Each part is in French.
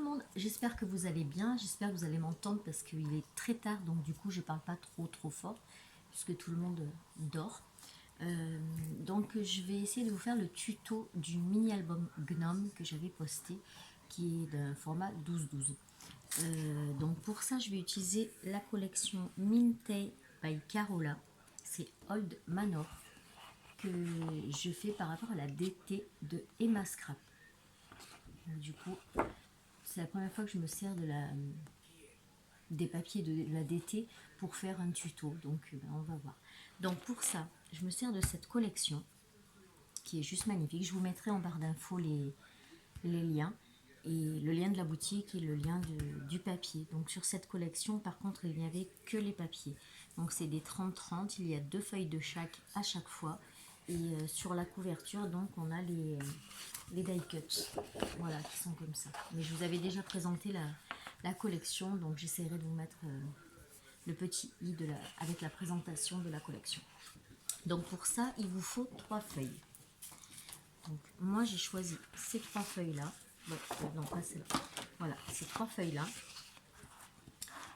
le monde, j'espère que vous allez bien, j'espère que vous allez m'entendre parce qu'il est très tard, donc du coup je parle pas trop fort puisque tout le monde dort. Donc je vais essayer de vous faire le tuto du mini album Gnome que j'avais posté, qui est d'un format 12-12. Donc pour ça je vais utiliser la collection Mintay by Carola, c'est Old Manor que je fais par rapport à la DT de Emma Scrap. Donc, du coup c'est la première fois que je me sers des papiers de la DT pour faire un tuto, donc on va voir. Donc pour ça, je me sers de cette collection qui est juste magnifique. Je vous mettrai en barre d'infos les liens, et le lien de la boutique et le lien du papier. Donc sur cette collection, par contre, il n'y avait que les papiers. Donc c'est des 30-30, il y a 2 feuilles de chaque à chaque fois. Et sur la couverture, donc on a les die cuts, voilà, qui sont comme ça. Mais je vous avais déjà présenté la collection, donc j'essaierai de vous mettre le petit i avec la présentation de la collection. Donc pour ça, il vous faut 3 feuilles. Donc moi j'ai choisi ces 3 feuilles là. Bon, non pas celle-là. Voilà, ces 3 feuilles là.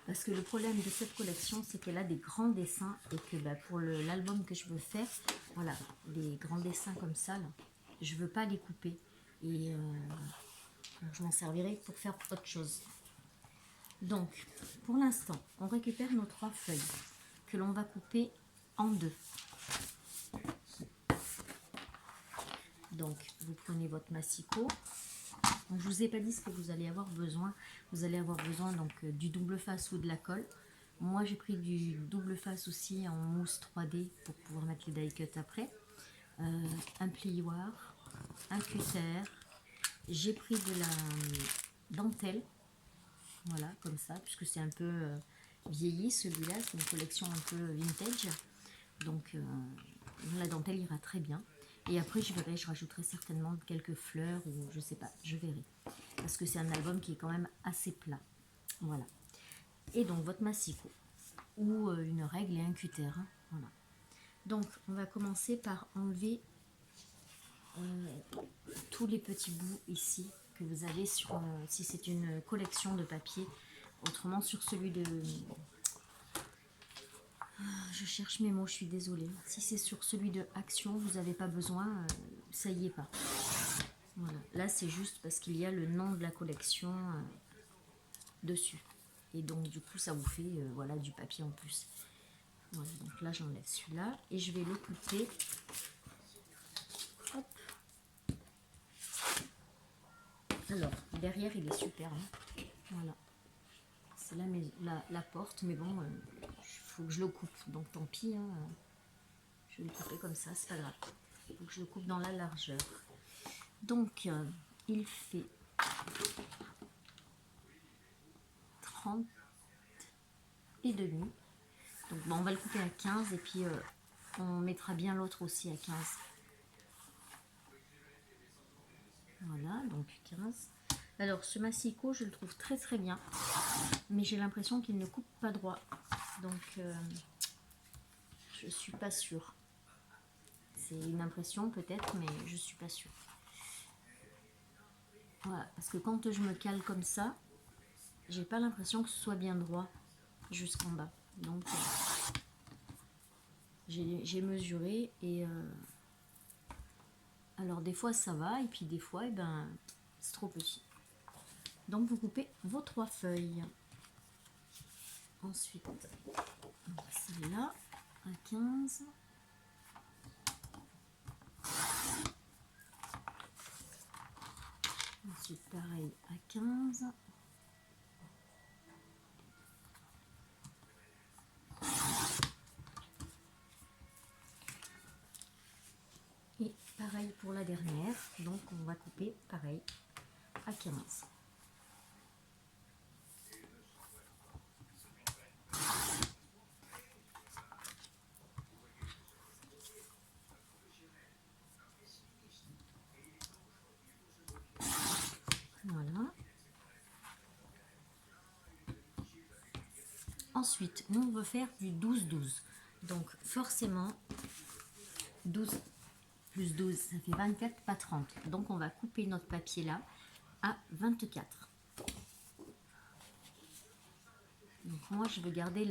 Parce que le problème de cette collection, c'est qu'elle a des grands dessins et que pour l'album que je veux faire, voilà, les grands dessins comme ça, là, je veux pas les couper. Et je m'en servirai pour faire autre chose. Donc, pour l'instant, on récupère nos 3 feuilles que l'on va couper en 2. Donc, vous prenez votre massicot. Donc, je ne vous ai pas dit ce que vous allez avoir besoin. Vous allez avoir besoin donc du double face ou de la colle. Moi, j'ai pris du double face aussi en mousse 3D pour pouvoir mettre les die cuts après. Un plioir, un cutter. J'ai pris de la dentelle. Voilà, comme ça, puisque c'est un peu vieilli celui-là. C'est une collection un peu vintage. Donc, la dentelle ira très bien. Et après, je verrai, je rajouterai certainement quelques fleurs ou je sais pas, je verrai. Parce que c'est un album qui est quand même assez plat. Voilà. Et donc, votre massicot ou une règle et un cutter. Hein, voilà. Donc, on va commencer par enlever tous les petits bouts ici que vous avez sur, si c'est une collection de papier. Autrement, sur celui de... Je cherche mes mots, je suis désolée. Si c'est sur celui de Action, vous n'avez pas besoin, ça y est pas. Voilà. Là, c'est juste parce qu'il y a le nom de la collection dessus. Et donc, du coup, ça vous fait voilà, du papier en plus. Voilà, donc là, j'enlève celui-là et je vais le couper. Hop. Alors, derrière, il est super. Hein. Voilà. C'est là la porte, mais bon, faut que je le coupe. Donc, tant pis. Hein. Je vais le couper comme ça, c'est pas grave. Il faut que je le coupe dans la largeur. Donc, il fait 30 et demi. Donc, bon, on va le couper à 15 et puis on mettra bien l'autre aussi à 15. Voilà, donc 15. Alors, ce massicot, je le trouve très bien, mais j'ai l'impression qu'il ne coupe pas droit. Donc, je suis pas sûre. C'est une impression peut-être, mais je suis pas sûre. Voilà, parce que quand je me cale comme ça, j'ai pas l'impression que ce soit bien droit jusqu'en bas. Donc, j'ai mesuré et alors des fois ça va et puis des fois c'est trop petit. Donc vous coupez vos 3 feuilles. Ensuite, celle-là à 15. Ensuite pareil à 15. Et pareil pour la dernière, donc on va couper pareil à 15. Voilà. Ensuite, nous on veut faire du 12-12. Donc forcément, 12 plus 12, ça fait 24, pas 30. Donc on va couper notre papier là à 24. Donc moi je veux garder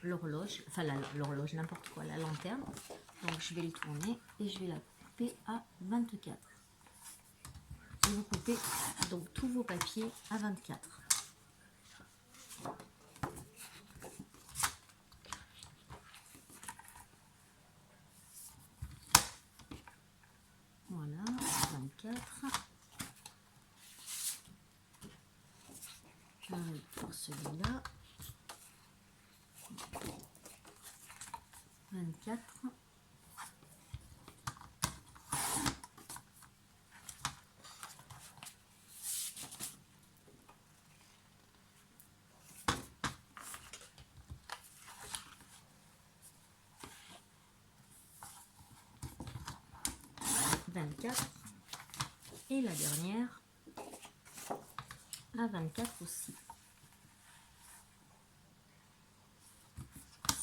l'horloge, enfin l'horloge, n'importe quoi, la lanterne. Donc je vais le tourner et je vais la couper à 24. Et vous coupez donc tous vos papiers à 24. Voilà, 24. Pareil pour celui-là. 24. Et la dernière à 24 aussi.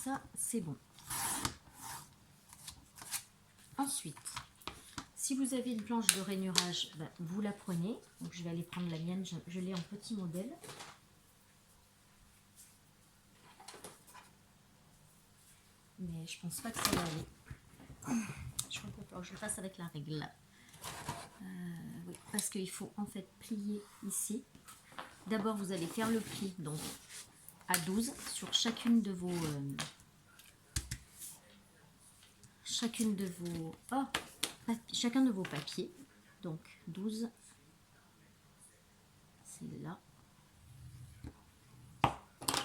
Ça, c'est bon. Ensuite, si vous avez une planche de rainurage, ben, vous la prenez. Donc, je vais aller prendre la mienne. Je l'ai en petit modèle. Mais je pense pas que ça va aller. Je crois qu'il va falloir que je le fasse avec la règle là. Oui, parce qu'il faut en fait plier ici. D'abord, vous allez faire le pli donc à 12 sur chacun de vos papiers. Donc 12, c'est là.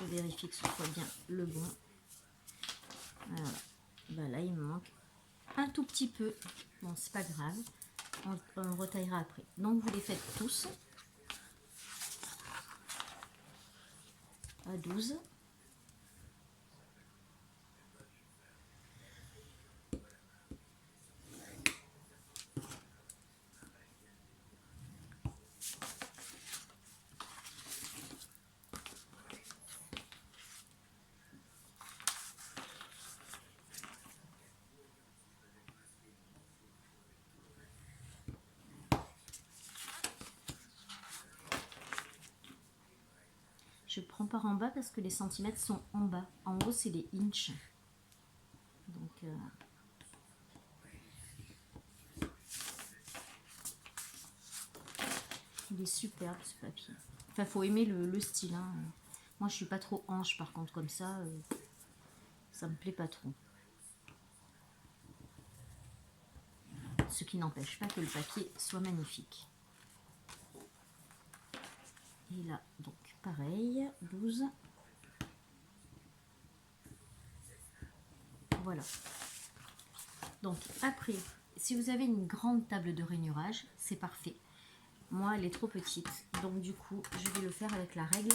Je vérifie que ce soit bien le bon. Voilà. Ben là, il me manque un tout petit peu. Bon, c'est pas grave. On retaillera après. Donc, vous les faites tous à 12. Je prends par en bas parce que les centimètres sont en bas. En haut, c'est les inches. Donc, il est superbe ce papier. Enfin, faut aimer le style. Hein. Moi, je suis pas trop hanche, par contre, comme ça, ça me plaît pas trop. Ce qui n'empêche pas que le papier soit magnifique. Et là, donc, pareil, 12. Voilà. Donc, après, si vous avez une grande table de rainurage, c'est parfait. Moi, elle est trop petite. Donc, du coup, je vais le faire avec la règle.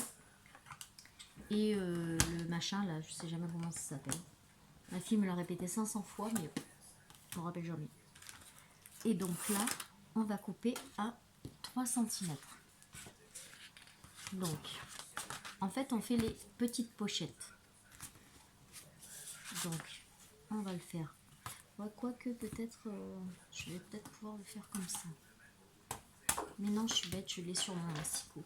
Et le machin, là, je sais jamais comment ça s'appelle. Ma fille me l'a répété 500 fois, mais je me rappelle jamais. Et donc là, on va couper à 3 cm. Donc, en fait, on fait les petites pochettes. Donc, on va le faire. Quoique, peut-être, je vais peut-être pouvoir le faire comme ça. Mais non, je suis bête, je l'ai sur mon asticot.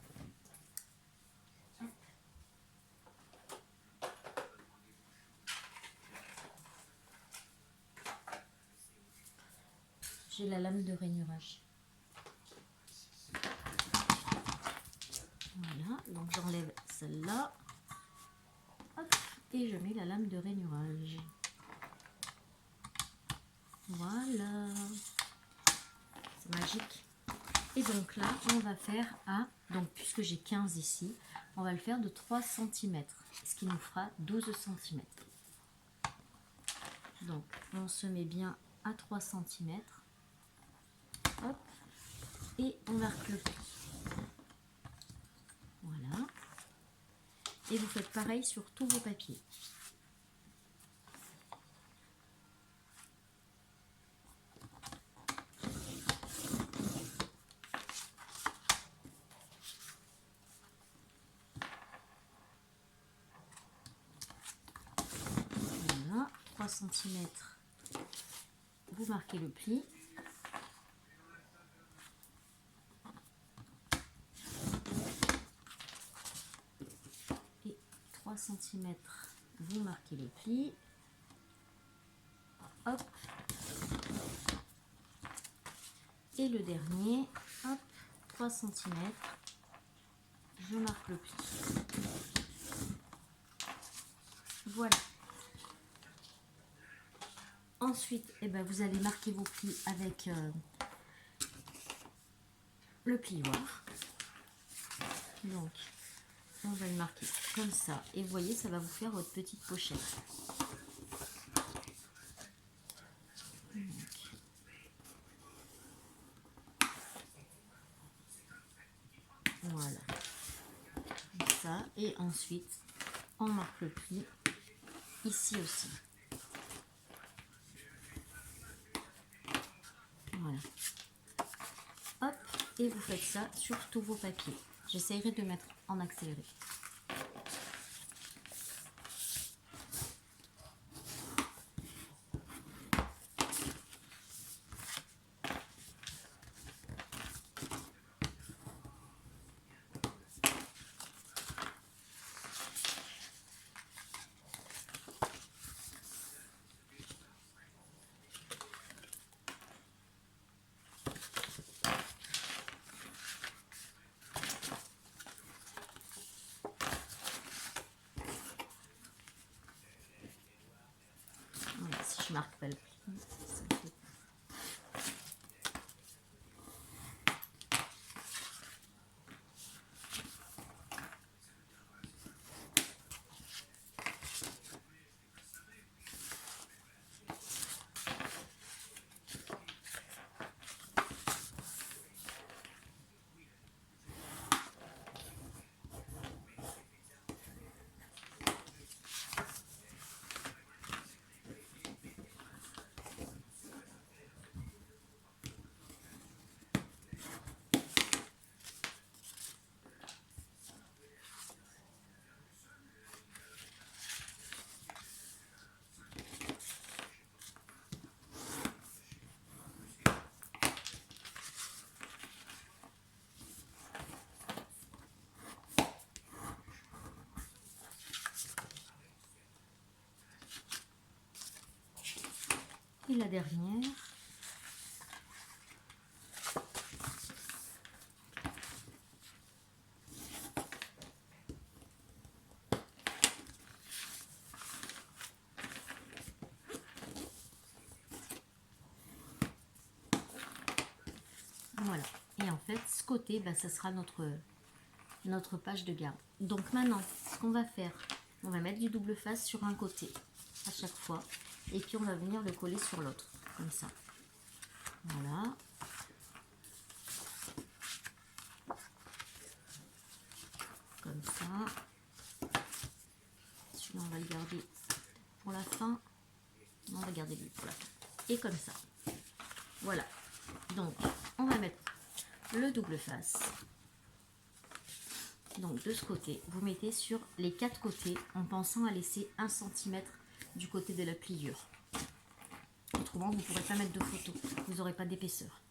J'ai la lame de rainurage. Voilà, donc j'enlève celle-là. Et je mets la lame de rainurage. Voilà. C'est magique. Et donc là, on va faire à, donc puisque j'ai 15 ici, on va le faire de 3 cm, ce qui nous fera 12 cm. Donc, on se met bien à 3 cm. Hop. Et on marque le pli. Voilà. Et vous faites pareil sur tous vos papiers. Voilà, 3 cm. Vous marquez le pli. Et 3 cm, vous marquez le pli. Hop. Et le dernier, hop, 3 cm, je marque le pli. Voilà. Ensuite, eh ben, vous allez marquer vos plis avec le plioir. Donc, on va le marquer comme ça. Et vous voyez, ça va vous faire votre petite pochette. Donc, voilà. Comme ça. Et ensuite, on marque le pli ici aussi. Voilà. Hop, et vous faites ça sur tous vos papiers. J'essaierai de mettre en accéléré. Voilà, si je marque pas le pli, ça fait... Et la dernière. Voilà. Et en fait, ce côté, bah, ça sera notre page de garde. Donc maintenant, ce qu'on va faire, on va mettre du double face sur un côté à chaque fois. Et puis on va venir le coller sur l'autre, comme ça. Voilà. Comme ça. Celui-là, on va le garder pour la fin. On va garder lui pour la fin. Et comme ça. Voilà. Donc, on va mettre le double face. Donc, de ce côté, vous mettez sur les 4 côtés en pensant à laisser 1 cm du côté de la pliure. Autrement, vous ne pourrez pas mettre de photo. Vous n'aurez pas d'épaisseur.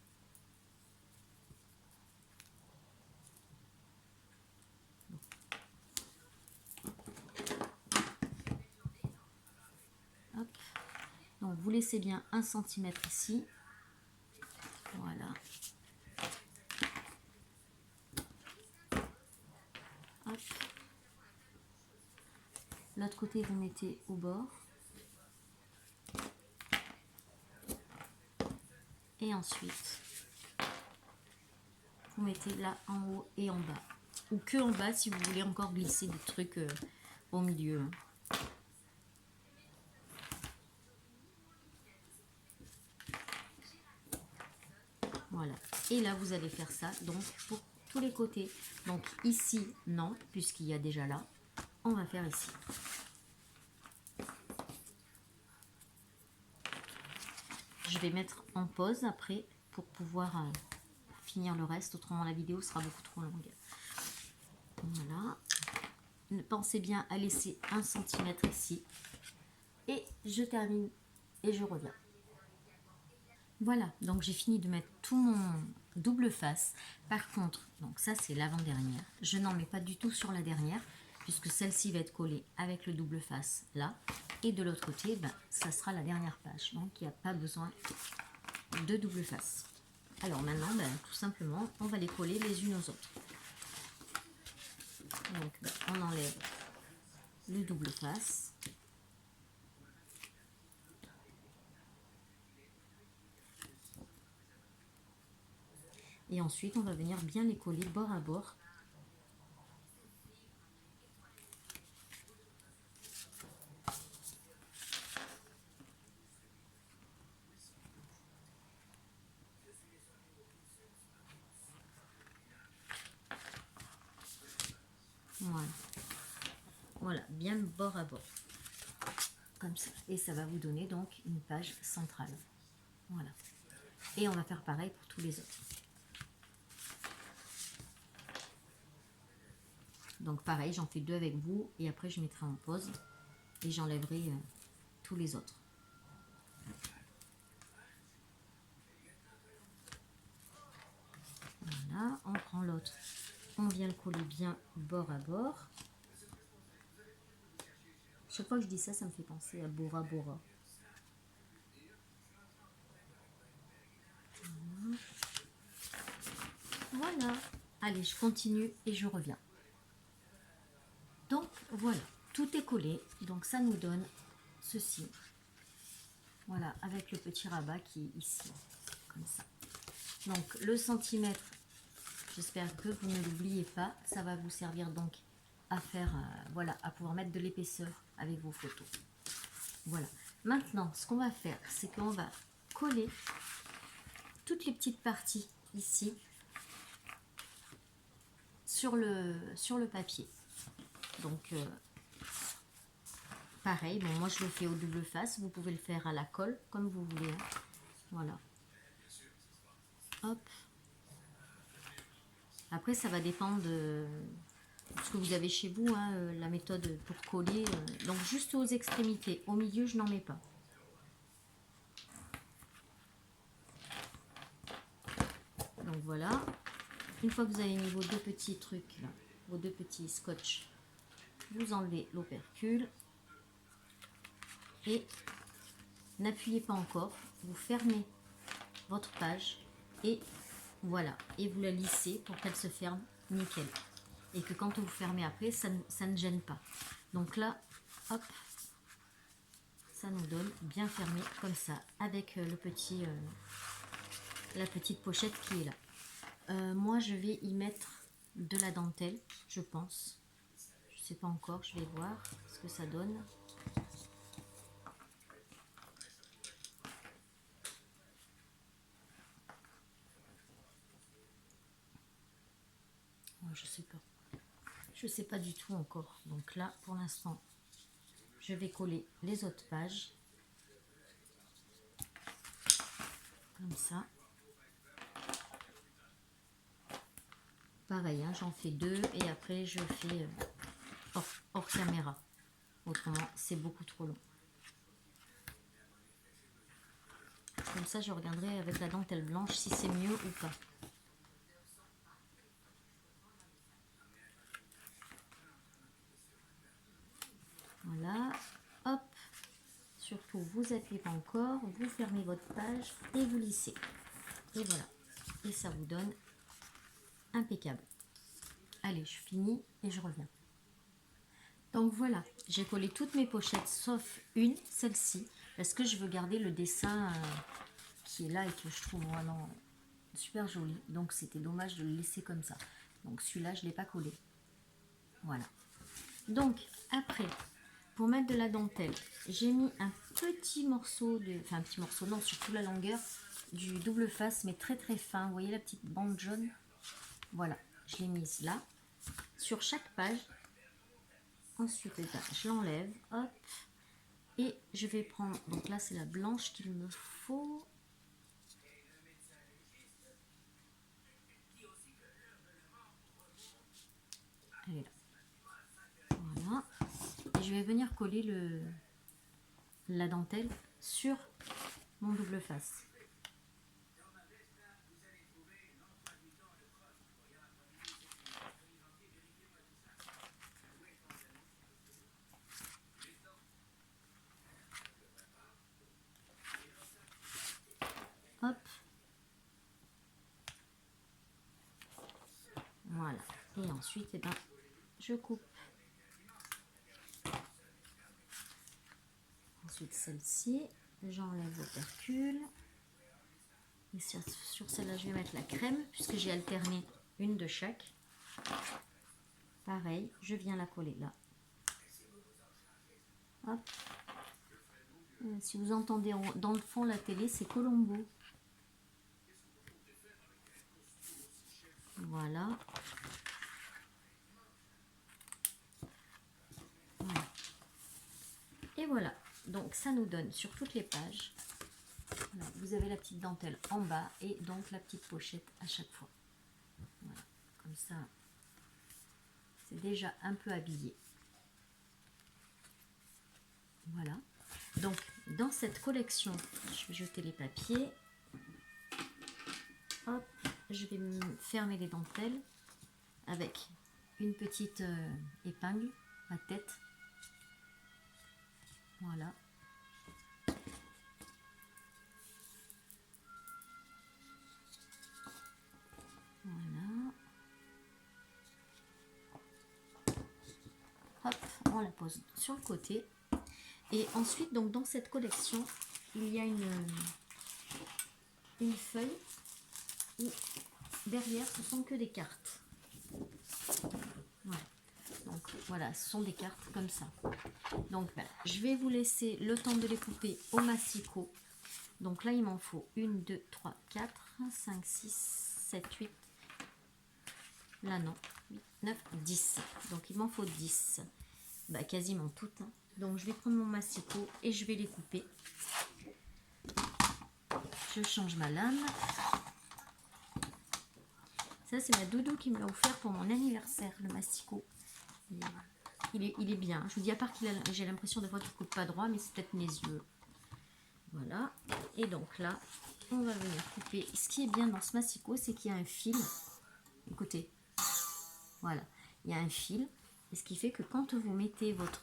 Hop. Donc, vous laissez bien 1 cm ici. Voilà. Hop. L'autre côté, vous mettez au bord. Et ensuite, vous mettez là en haut et en bas. Ou que en bas si vous voulez encore glisser des trucs au milieu. Voilà. Et là, vous allez faire ça donc pour tous les côtés. Donc ici, non, puisqu'il y a déjà là. On va faire ici. Je vais mettre en pause après pour pouvoir finir le reste. Autrement, la vidéo sera beaucoup trop longue. Voilà. Pensez bien à laisser 1 cm ici. Et je termine et je reviens. Voilà, donc j'ai fini de mettre tout mon double face. Par contre, donc ça c'est l'avant-dernière. Je n'en mets pas du tout sur la dernière puisque celle-ci va être collée avec le double face là, et de l'autre côté, ben, ça sera la dernière page. Donc il n'y a pas besoin de double face. Alors maintenant, ben, tout simplement, on va les coller les unes aux autres. Donc ben, on enlève le double face. Et ensuite, on va venir bien les coller bord à bord. Voilà. Voilà, bien bord à bord. Comme ça. Et ça va vous donner donc une page centrale. Voilà. Et on va faire pareil pour tous les autres. Donc pareil, j'en fais 2 avec vous et après je mettrai en pause et j'enlèverai tous les autres. Voilà, on prend l'autre, on vient le coller bien bord à bord. Chaque fois que je dis ça, ça me fait penser à Bora Bora. Voilà. Allez, je continue et je reviens. Donc voilà, tout est collé. Donc ça nous donne ceci. Voilà, avec le petit rabat qui est ici, comme ça. Donc le centimètre, j'espère que vous ne l'oubliez pas. Ça va vous servir donc à faire, voilà, à pouvoir mettre de l'épaisseur avec vos photos. Voilà. Maintenant, ce qu'on va faire, c'est qu'on va coller toutes les petites parties ici sur le papier. Donc pareil, bon, moi je le fais au double face, vous pouvez le faire à la colle comme vous voulez, hein. Voilà, hop. Après ça va dépendre de ce que vous avez chez vous, hein, la méthode pour coller. Donc juste aux extrémités, au milieu je n'en mets pas. Donc voilà, une fois que vous avez mis vos 2 petits trucs là, vos 2 petits scotch, vous enlevez l'opercule et n'appuyez pas encore, vous fermez votre page et voilà, et vous la lissez pour qu'elle se ferme nickel et que quand vous fermez après, ça ne gêne pas. Donc là, hop, ça nous donne bien fermé comme ça avec le petit, la petite pochette qui est là. Moi je vais y mettre de la dentelle, je pense. Je sais pas encore, je vais voir ce que ça donne. Je sais pas. Je sais pas du tout encore. Donc là, pour l'instant, je vais coller les autres pages. Comme ça. Pareil, hein, j'en fais 2 et après je fais hors caméra. Autrement, c'est beaucoup trop long. Comme ça, je regarderai avec la dentelle blanche si c'est mieux ou pas. Voilà, hop. Surtout, vous appuyez pas encore, vous fermez votre page et vous lissez. Et voilà. Et ça vous donne impeccable. Allez, je finis et je reviens. Donc voilà, j'ai collé toutes mes pochettes sauf une, celle-ci, parce que je veux garder le dessin qui est là et que je trouve vraiment super joli. Donc c'était dommage de le laisser comme ça. Donc celui-là, je ne l'ai pas collé. Voilà. Donc après, pour mettre de la dentelle, j'ai mis un petit morceau de... Enfin un petit morceau, non, sur toute la longueur du double face, mais très très fin. Vous voyez la petite bande jaune? Voilà, je l'ai mise là, sur chaque page. Ensuite, je l'enlève, hop, et je vais prendre, donc là c'est la blanche qu'il me faut. Elle est là. Voilà. Et je vais venir coller la dentelle sur mon double face. Voilà. Et ensuite, eh ben, je coupe. Ensuite, celle-ci, j'enlève l'opercule. Et sur celle-là, je vais mettre la crème, puisque j'ai alterné une de chaque. Pareil, je viens la coller là. Hop. Si vous entendez dans le fond la télé, c'est Colombo. Voilà. Voilà. Et voilà. Donc ça nous donne sur toutes les pages. Voilà. Vous avez la petite dentelle en bas et donc la petite pochette à chaque fois. Voilà. Comme ça, c'est déjà un peu habillé. Voilà. Donc dans cette collection, je vais jeter les papiers. Hop, je vais fermer les dentelles avec une petite épingle à tête. Voilà. Voilà. Hop, on la pose sur le côté. Et ensuite, donc dans cette collection, il y a une feuille où derrière, ce sont que des cartes. Voilà. Donc voilà, ce sont des cartes comme ça. Donc ben, je vais vous laisser le temps de les couper au massicot. Donc là, il m'en faut 1, 2, 3, 4, 5, 6, 7, 8. Là, non. 8, 9, 10. Donc il m'en faut 10. Bah, quasiment toutes. Hein. Donc je vais prendre mon massicot et je vais les couper. Je change ma lame. Ça, c'est ma doudou qui me l'a offert pour mon anniversaire, le massicot. Il est bien. Je vous dis, à part qu'il j'ai l'impression de fois qu'il ne coupe pas droit, mais c'est peut-être mes yeux. Voilà. Et donc là, on va venir couper. Ce qui est bien dans ce massicot, c'est qu'il y a un fil. Écoutez. Voilà. Il y a un fil. Et ce qui fait que quand vous mettez votre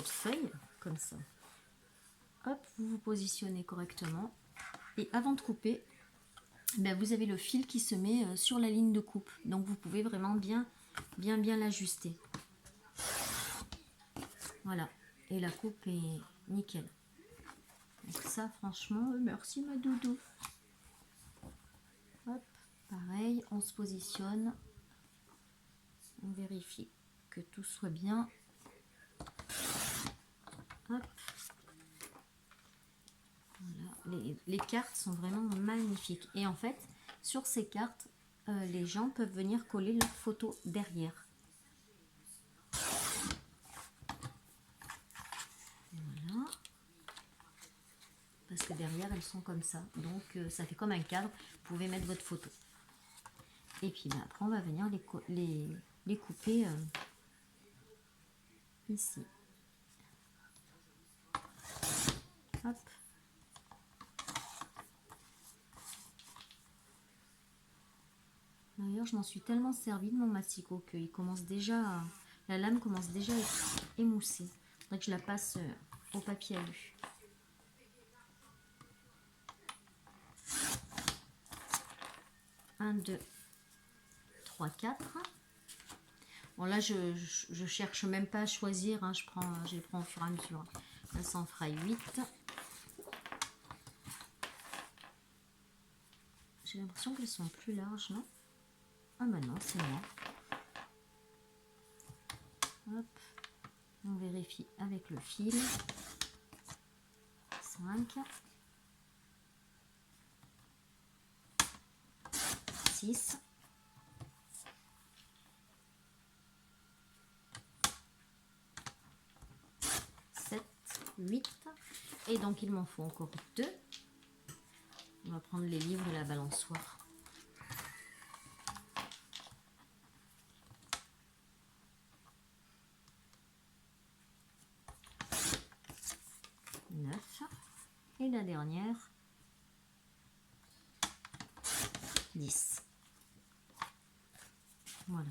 feuille, comme ça, hop, vous vous positionnez correctement. Et avant de couper, ben vous avez le fil qui se met sur la ligne de coupe. Donc vous pouvez vraiment bien l'ajuster. Voilà. Et la coupe est nickel. Donc ça, franchement, merci ma doudou. Hop, pareil, on se positionne. On vérifie que tout soit bien. Hop. Voilà. Les cartes sont vraiment magnifiques. Et en fait, sur ces cartes, les gens peuvent venir coller leurs photos derrière. Voilà. Parce que derrière, elles sont comme ça. Donc, ça fait comme un cadre. Vous pouvez mettre votre photo. Et puis, ben, après, on va venir les couper ici. Hop. D'ailleurs, je m'en suis tellement servi de mon massicot qu'il commence déjà, la lame commence déjà à être émoussée. Il faudrait que je la passe au papier alu. Un, 2, 3, 4. Bon là, je cherche même pas à choisir, hein, je les prends au fur et à mesure. Là, ça en fera 8. J'ai l'impression qu'elles sont plus larges, non? Ah bah non, c'est moi. Hop, on vérifie avec le fil. 5, 6, 7, 8. Et donc, il m'en faut encore 2. On va prendre les livres et la balançoire. Et la dernière, 10. Voilà.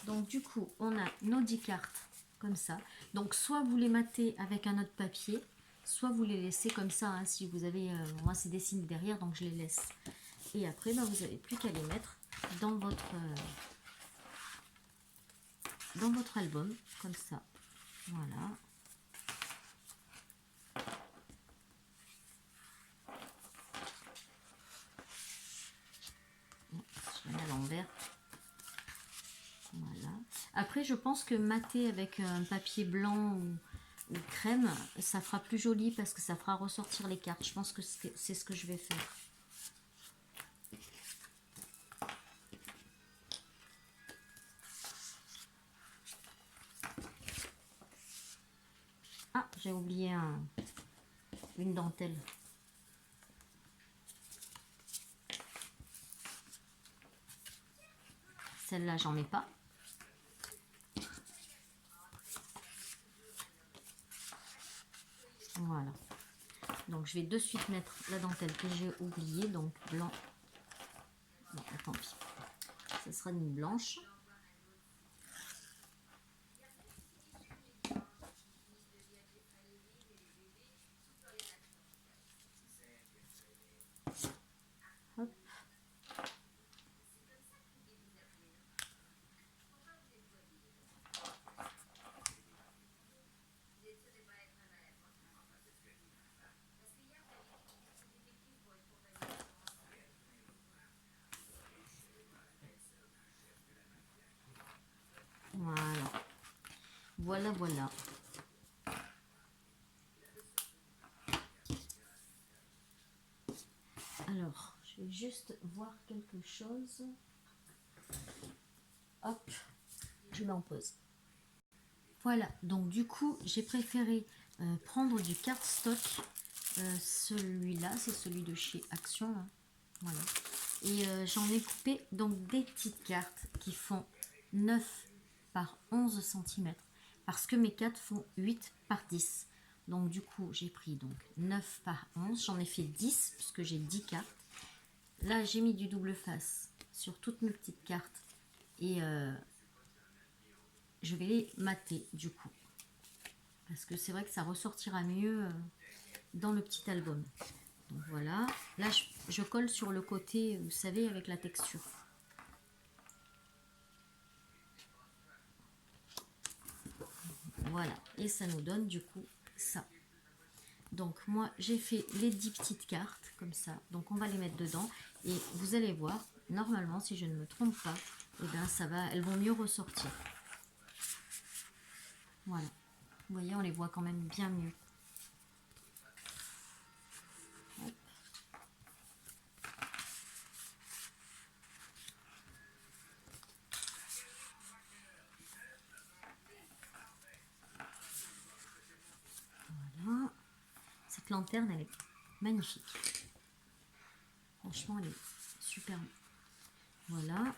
Donc du coup, on a nos 10 cartes comme ça. Donc soit vous les matez avec un autre papier, soit vous les laissez comme ça. Hein, si vous avez, moi c'est dessiné derrière, donc je les laisse. Et après, ben, vous n'avez plus qu'à les mettre dans votre album, comme ça. Voilà. Je la mets à l'envers. Voilà. Après, je pense que mater avec un papier blanc ou crème, ça fera plus joli parce que ça fera ressortir les cartes. Je pense que c'est ce que je vais faire. Ah, j'ai oublié une dentelle. Celle-là, j'en mets pas. Voilà. Donc, je vais de suite mettre la dentelle que j'ai oubliée. Donc, blanc. Bon, tant pis. Ce sera une blanche. Hop. Voilà. Voilà, voilà. Alors, je vais juste voir quelque chose. Hop, je mets en pause. Voilà, donc du coup, j'ai préféré prendre du cardstock. Celui-là, c'est celui de chez Action. Hein. Voilà. Et j'en ai coupé donc des petites cartes qui font 9 par 11 cm. Parce que mes cartes font 8 par 10. Donc du coup, j'ai pris donc 9 par 11. J'en ai fait 10 puisque j'ai 10 cartes. Là, j'ai mis du double face sur toutes mes petites cartes. Et je vais les mater du coup. Parce que c'est vrai que ça ressortira mieux dans le petit album. Donc voilà. Là, je colle sur le côté, vous savez, avec la texture. Voilà. Et ça nous donne du coup ça. Donc moi, j'ai fait les 10 petites cartes comme ça. Donc on va les mettre dedans. Et vous allez voir, normalement, si je ne me trompe pas, eh bien, ça va, elles vont mieux ressortir. Voilà. Vous voyez, on les voit quand même bien mieux. Hop. Voilà. Cette lanterne, elle est magnifique. Franchement, elle est superbe. Voilà.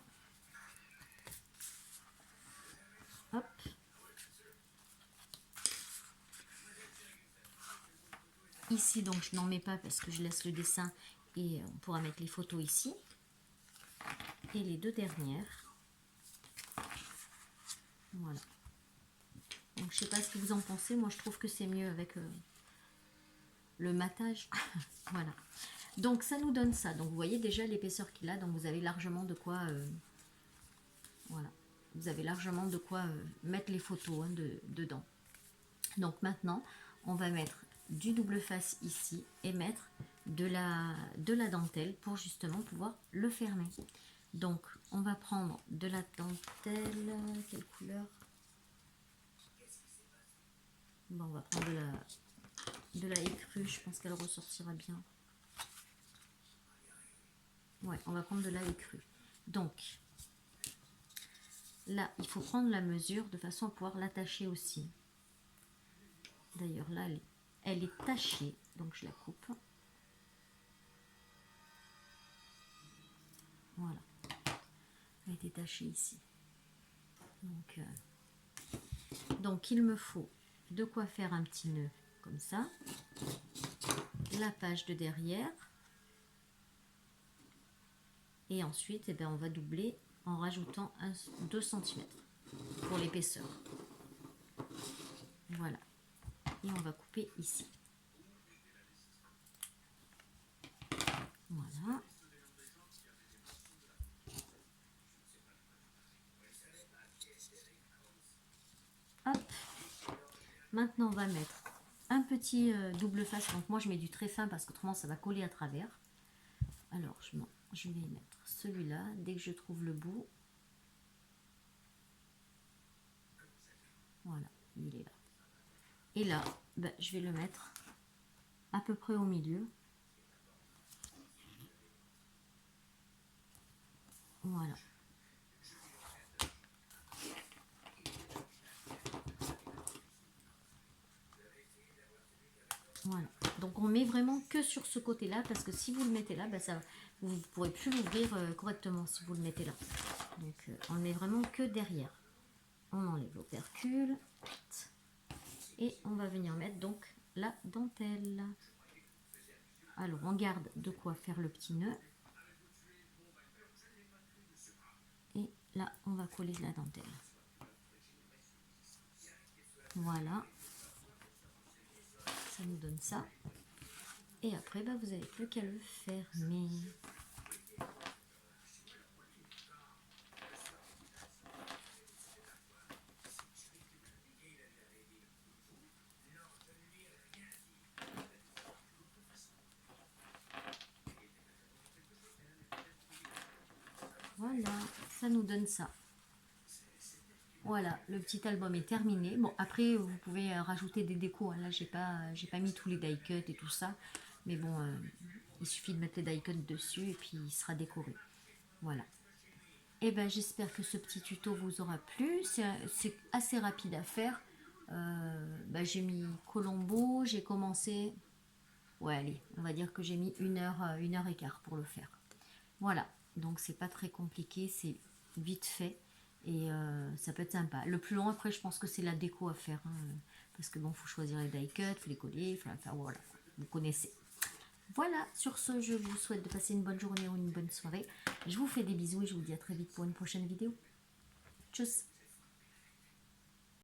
Hop. Ici, donc, je n'en mets pas parce que je laisse le dessin et on pourra mettre les photos ici. Et les deux dernières. Voilà. Donc, je sais pas ce que vous en pensez. Moi, je trouve que c'est mieux avec le matage. Voilà. Donc, ça nous donne ça. Donc, vous voyez déjà l'épaisseur qu'il a. Donc, vous avez largement de quoi... voilà. Vous avez largement de quoi mettre les photos hein, dedans. Donc, maintenant, on va mettre du double face ici et mettre de la dentelle pour justement pouvoir le fermer. Donc, on va prendre de la dentelle. Quelle couleur? Bon, on va prendre de la écrue. Je pense qu'elle ressortira bien. Ouais, on va prendre de la écrue. Donc, là, il faut prendre la mesure de façon à pouvoir l'attacher aussi. D'ailleurs, là, elle est tachée. Donc, je la coupe. Voilà. Elle a été tachée ici. Donc, il me faut de quoi faire un petit nœud comme ça. La page de derrière. Et ensuite, eh bien, on va doubler en rajoutant 2 cm pour l'épaisseur. Voilà. Et on va couper ici. Voilà. Maintenant, on va mettre un petit double face. Donc moi, je mets du très fin parce qu'autrement, ça va coller à travers. Alors, je vais mettre celui-là. Dès que je trouve le bout. Voilà, il est là. Et là, ben, je vais le mettre à peu près au milieu. Voilà. Voilà. Donc on met vraiment que sur ce côté-là parce que si vous le mettez là, ben ça, vous ne pourrez plus l'ouvrir correctement si vous le mettez là. Donc on le met vraiment que derrière. On enlève l'opercule et on va venir mettre donc la dentelle. Alors on garde de quoi faire le petit nœud. Et là on va coller la dentelle. Voilà. Ça nous donne ça. Et après, bah, vous n'avez plus qu'à le fermer. Voilà, ça nous donne ça. Voilà, le petit album est terminé. Bon, après, vous pouvez rajouter des décos. Hein. Là, j'ai pas mis tous les die cuts et tout ça. Mais bon, il suffit de mettre les die cuts dessus et puis il sera décoré. Voilà. Et ben, j'espère que ce petit tuto vous aura plu. C'est assez rapide à faire. Ben, j'ai mis Colombo. J'ai commencé... Ouais, allez, on va dire que j'ai mis 1 heure et quart pour le faire. Voilà, donc c'est pas très compliqué, c'est vite fait et ça peut être sympa. Le plus long après, je pense que c'est la déco à faire, hein, parce que bon, faut choisir les die cuts, faut les coller, enfin voilà, vous connaissez. Voilà, sur ce, je vous souhaite de passer une bonne journée ou une bonne soirée. Je vous fais des bisous et je vous dis à très vite pour une prochaine vidéo. Tchuss!